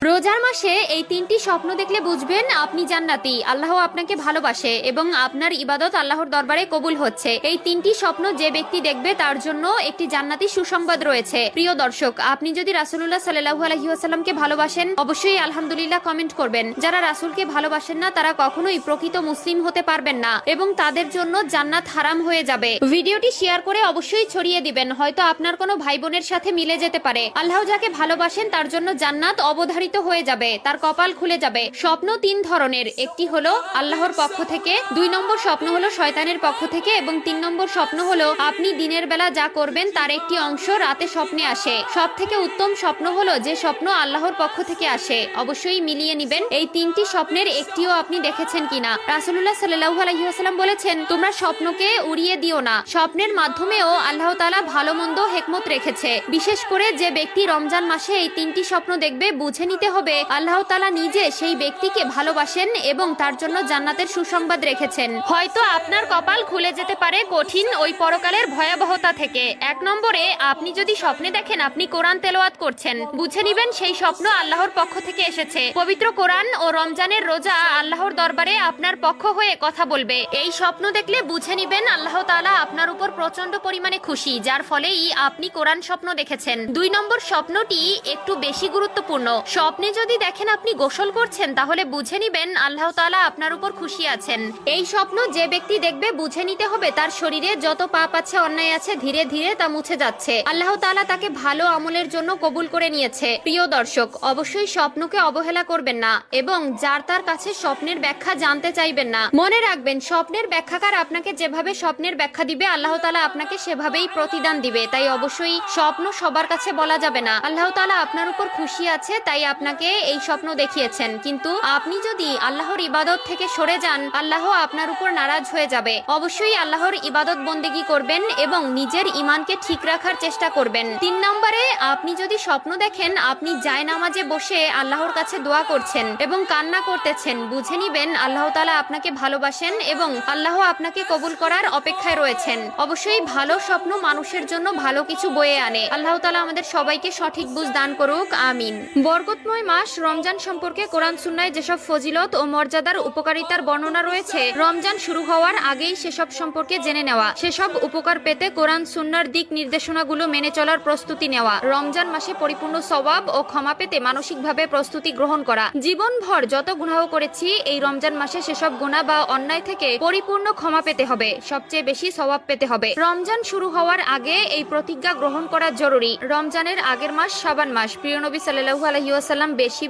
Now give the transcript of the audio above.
রোজার মাসে এই তিনটি স্বপ্ন দেখলে বুঝবেন আপনি জান্নাতি, আল্লাহ আপনাকে ভালোবাসে এবং আপনার ইবাদত আল্লাহর দরবারে কবুল হচ্ছে। এই তিনটি স্বপ্ন যে ব্যক্তি দেখবে তার জন্য একটি জান্নাতি সুসংবাদ রয়েছে। প্রিয় দর্শক, আপনি যদি রাসূলুল্লাহ সাল্লাল্লাহু আলাইহি ওয়াসাল্লামকে ভালোবাসেন অবশ্যই আলহামদুলিল্লাহ কমেন্ট করবেন। যারা রাসূলকে ভালোবাসেন না তারা কখনোই প্রকৃত মুসলিম হতে পারবেন না এবং তাদের জন্য জান্নাত হারাম হয়ে যাবে। ভিডিওটি শেয়ার করে অবশ্যই ছড়িয়ে দিবেন, হয়তো আপনার কোনো ভাই বোনের সাথে মিলে যেতে পারে। আল্লাহ যাকে ভালোবাসেন তার জন্য জান্নাত অবধারিত হয়ে যাবে, তার কপাল খুলে যাবে। স্বপ্ন তিন ধরনের, একটি হলো আল্লাহর পক্ষ থেকে, 2 নম্বর স্বপ্ন হলো শয়তানের পক্ষ থেকে এবং 3 নম্বর স্বপ্ন হলো আপনি দিনের বেলা যা করবেন তার একটি অংশ রাতে স্বপ্নে আসে। সব থেকে উত্তম স্বপ্ন হলো যে স্বপ্ন আল্লাহর পক্ষ থেকে আসে। অবশ্যই মিলিয়ে নিবেন এই তিনটি স্বপ্নের একটিও আপনি দেখেছেন কিনা। রাসূলুল্লাহ সাল্লাল্লাহু আলাইহি ওয়াসাল্লাম বলেছেন, তোমরা স্বপ্নকে উড়িয়ে দিও না। স্বপ্নের মাধ্যমেও আল্লাহ তাআলা ভালো মন্দ হিকমত রেখেছে। বিশেষ করে যে ব্যক্তি রমজান মাসে এই তিনটি স্বপ্ন দেখবে বুঝে নিতে হবে আল্লাহ তাআলা নিজে সেই ব্যক্তিকে ভালোবাসেন এবং তার জন্য জান্নাতের সুসংবাদ রেখেছেন। হয়তো আপনার কপাল খুলে যেতে পারে কঠিন ওই পরকালের ভয়াবহতা থেকে। 1 নম্বরে, আপনি যদি স্বপ্নে দেখেন আপনি কোরআন তেলাওয়াত করছেন, বুঝে নিবেন সেই স্বপ্ন আল্লাহর পক্ষ থেকে এসেছে। পবিত্র কোরআন ও রমজানের রোজা আল্লাহর দরবারে আপনার পক্ষ হয়ে কথা বলবে। এই স্বপ্ন দেখলে বুঝে নিবেন আল্লাহ তাআলা আপনার উপর প্রচন্ড পরিমাণে খুশি, যার ফলেই আপনি কোরআন স্বপ্ন দেখেছেন। 2 নম্বর স্বপ্নটি একটু বেশি গুরুত্বপূর্ণ। স্বপ্নে যদি দেখেন আপনি গোসল করছেন তাহলে বুঝে নিবেন আল্লাহ তাআলা আপনার উপর খুশি আছেন। এই স্বপ্ন যে ব্যক্তি দেখবে বুঝে নিতে হবে তার শরীরে যত পাপ আছে, অন্যায় আছে, ধীরে ধীরে তা মুছে যাচ্ছে। আল্লাহ তাআলা তাকে ভালো আমলের জন্য কবুল করে নিয়েছে। প্রিয় দর্শক, অবশ্যই স্বপ্নকে অবহেলা করবেন না এবং যার তার কাছে স্বপ্নের ব্যাখ্যা জানতে চাইবেন না। মনে রাখবেন, স্বপ্নের ব্যাখ্যাকার আপনাকে যেভাবে স্বপ্নের ব্যাখ্যা দিবে আল্লাহ তাআলা আপনাকে সেভাবেই প্রতিদান দিবে। তাই অবশ্যই স্বপ্ন সবার কাছে বলা যাবে না। আল্লাহ তাআলা আপনার উপর খুশি আছে তাই আপনাকে এই স্বপ্ন দেখিয়েছেন, কিন্তু আপনি যদি আল্লাহর ইবাদত থেকে সরে যান আল্লাহ আপনার উপর নারাজ হয়ে যাবে। অবশ্যই আল্লাহর ইবাদত বন্দেগী করবেন এবং নিজের ঈমানকে ঠিক রাখার চেষ্টা করবেন। 3 নম্বরে, আপনি যদি স্বপ্ন দেখেন আপনি জায়নামাজে বসে আল্লাহর কাছে দোয়া করছেন এবং কান্না করতেছেন, বুঝে নিবেন আল্লাহ তাআলা আপনাকে ভালোবাসেন এবং আল্লাহ আপনাকে কবুল করার অপেক্ষায় রয়েছেন। অবশ্যই ভালো স্বপ্ন মানুষের জন্য ভালো কিছু বয়ে আনে। আল্লাহ তাআলা আমাদের সবাইকে সঠিক বুঝ দান করুক, আমিন। বরকতময় মাস রমজান সম্পর্কে কোরআন সুন্নাহয় যেসব ফজিলত ও মর্যাদার উপকারিতার বর্ণনা রয়েছে, রমজান শুরু হওয়ার আগেই সেসব সম্পর্কে জেনে নেওয়া, সেসব উপকার পেতে কোরআন সুন্নাহর দিক নির্দেশনাগুলো মেনে চলার প্রস্তুতি নেওয়া, রমজান মাসে পরিপূর্ণ সওয়াব ও ক্ষমা পেতে মানসিকভাবে প্রস্তুতি গ্রহণ করা। জীবনভর যত গুনাহ করেছি এই রমজান মাসে সেসব গুনাহ বা অন্যায় থেকে পরিপূর্ণ ক্ষমা পেতে হবে, সবচেয়ে বেশি সওয়াব পেতে হবে। রমজান শুরু হওয়ার আগে এই প্রতিজ্ঞা গ্রহণ করা জরুরি। রমজানের আগের মাস শাবান মাস। প্রিয় নবী সাল্লাল্লাহু আলাইহি ওয়াসাল্লাম বেশি